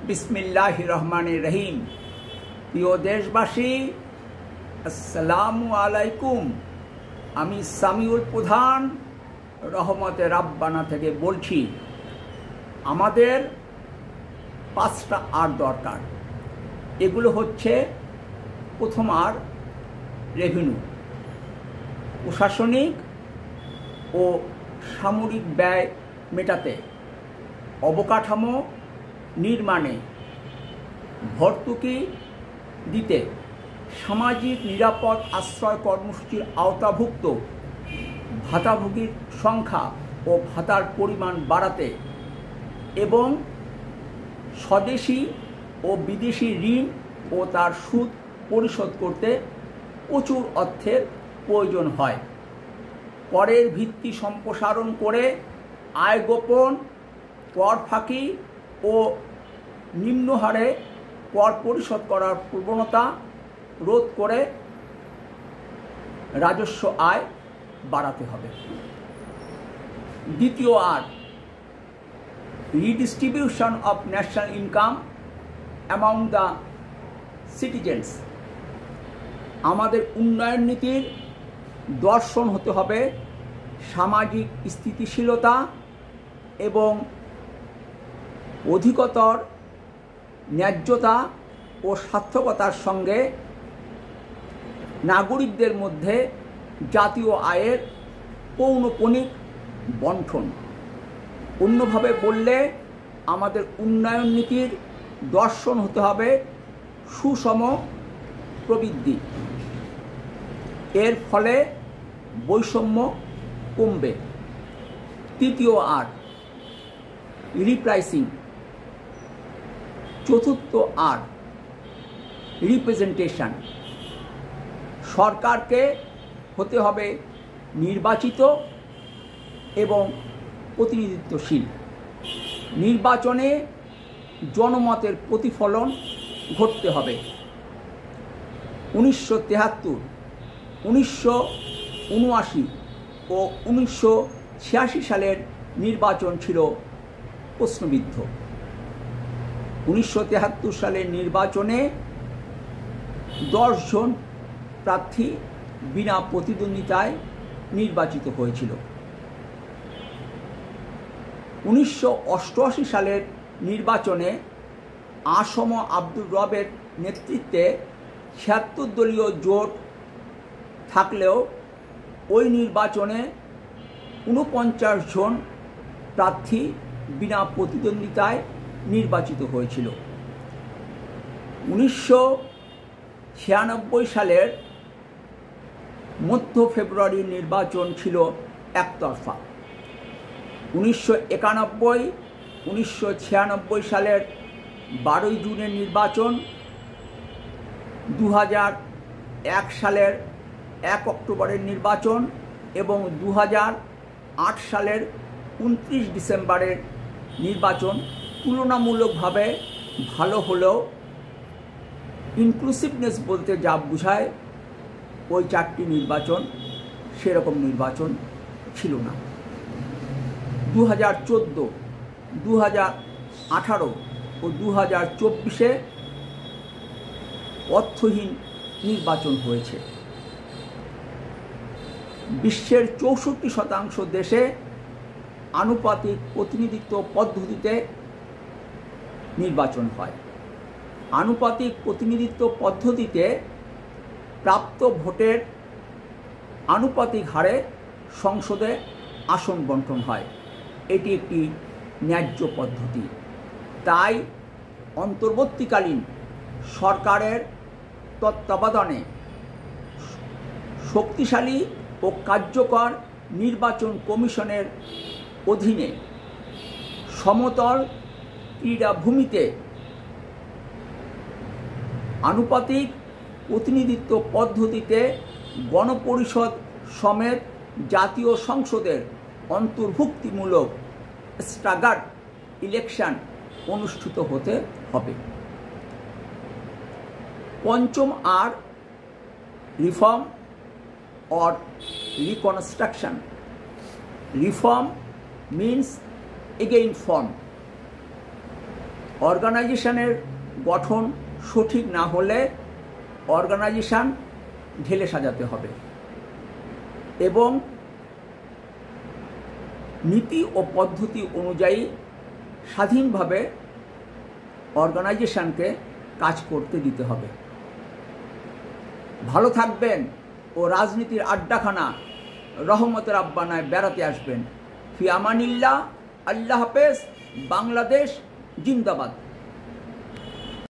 বিসমিল্লাহির রহমানির রহিম। প্রিয় দেশবাসী, আসসালামু আলাইকুম। আমি সামিউল প্রধান রহমতে রাব্বানা থেকে বলছি। আমাদের 5টা আর দরকার। এগুলো হচ্ছে, প্রথম আর রেভিনিউ, প্রশাসনিক ও সামরিক ব্যয় মেটাতে, অবকাঠামো নির্মাণে, ভর্তুকি দিতে, সামাজিক নিরাপদ আশ্রয় কর্মসূচির আওতাভুক্ত ভাতাভোগীর সংখ্যা ও ভাতার পরিমাণ বাড়াতে এবং স্বদেশি ও বিদেশি ঋণ ও তার সুদ পরিশোধ করতে প্রচুর অর্থের প্রয়োজন হয়। করের ভিত্তি সম্প্রসারণ করে আয় গোপন, কর ফাঁকি ও নিম্ন হারে কর পরিশোধ করার প্রবণতা রোধ করে রাজস্ব আয় বাড়াতে হবে। দ্বিতীয় আর, redistribution of national income among the citizens. আমাদের উন্নয়ন নীতির দর্শন হতে হবে সামাজিক স্থিতিশীলতা এবং অধিকতর ন্যায্যতা ও সার্থকতার সঙ্গে নাগরিকদের মধ্যে জাতীয় আয়ের পৌনঃপুনিক বণ্টন। অন্যভাবে বললে, আমাদের উন্নয়ন নীতির দর্শন হতে হবে সুষম প্রবৃদ্ধি। এর ফলে বৈষম্য কমবে। তৃতীয় আর, রিপ্রাইসিং। চতুর্থ আর, রিপ্রেজেন্টেশন। সরকারকে হতে হবে নির্বাচিত এবং প্রতিনিধিত্বশীল। নির্বাচনে জনমতের প্রতিফলন ঘটতে হবে। 1973, 1979 ও 1986 সালের নির্বাচন ছিল প্রশ্নবিদ্ধ। 1973 সালের নির্বাচনে 10 জন প্রার্থী বিনা প্রতিদ্বন্দ্বিতায় নির্বাচিত হয়েছিল। 1988 সালের নির্বাচনে আসম আব্দুর রবের নেতৃত্বে 76 দলীয় জোট থাকলেও ওই নির্বাচনে 49 জন প্রার্থী বিনা প্রতিদ্বন্দ্বিতায় নির্বাচিত হয়েছিল। 1996 সালের মধ্য ফেব্রুয়ারির নির্বাচন ছিল একতরফা। 1991, 1996 সালের 12 জুনের নির্বাচন, 2001 সালের 1 অক্টোবরের নির্বাচন এবং 2008 সালের 29 ডিসেম্বরের নির্বাচন তুলনামূলকভাবে ভালো হলেও ইনক্লুসিভনেস বলতে যা বোঝায়, ওই 4টি নির্বাচন সেরকম নির্বাচন ছিল না। 2014, 2018 ও 2024-এ অর্থহীন নির্বাচন হয়েছে। বিশ্বের 64% দেশে আনুপাতিক প্রতিনিধিত্ব পদ্ধতিতে নির্বাচন হয়। আনুপাতিক প্রতিনিধিত্ব পদ্ধতিতে প্রাপ্ত ভোটের আনুপাতিক হারে সংসদে আসন বণ্টন হয়। এটি একটি ন্যায্য পদ্ধতি। তাই অন্তর্বর্তীকালীন সরকারের তত্ত্বাবধানে শক্তিশালী ও কার্যকর নির্বাচন কমিশনের অধীনে সমতল ক্রীড়াভূমিতে আনুপাতিক প্রতিনিধিত্ব পদ্ধতিতে গণপরিষদ সমেত জাতীয় সংসদের অন্তর্ভুক্তিমূলক স্ট্যাগার্ড ইলেকশন অনুষ্ঠিত হতে হবে। পঞ্চম আর, reform or reconstruction. Reform means again form অর্গানাইজেশনের গঠন সঠিক না হলে অর্গানাইজেশন ঢেলে সাজাতে হবে এবং নীতি ও পদ্ধতি অনুযায়ী স্বাধীনভাবে অর্গানাইজেশনকে কাজ করতে দিতে হবে। ভালো থাকবেন ও রাজনীতির আড্ডাখানা রহমতের আব্বানায় বেড়াতে আসবেন। ফি আমানিল্লাহ। আল্লাহ হাফেজ। বাংলাদেশ জিন্দাবাদ।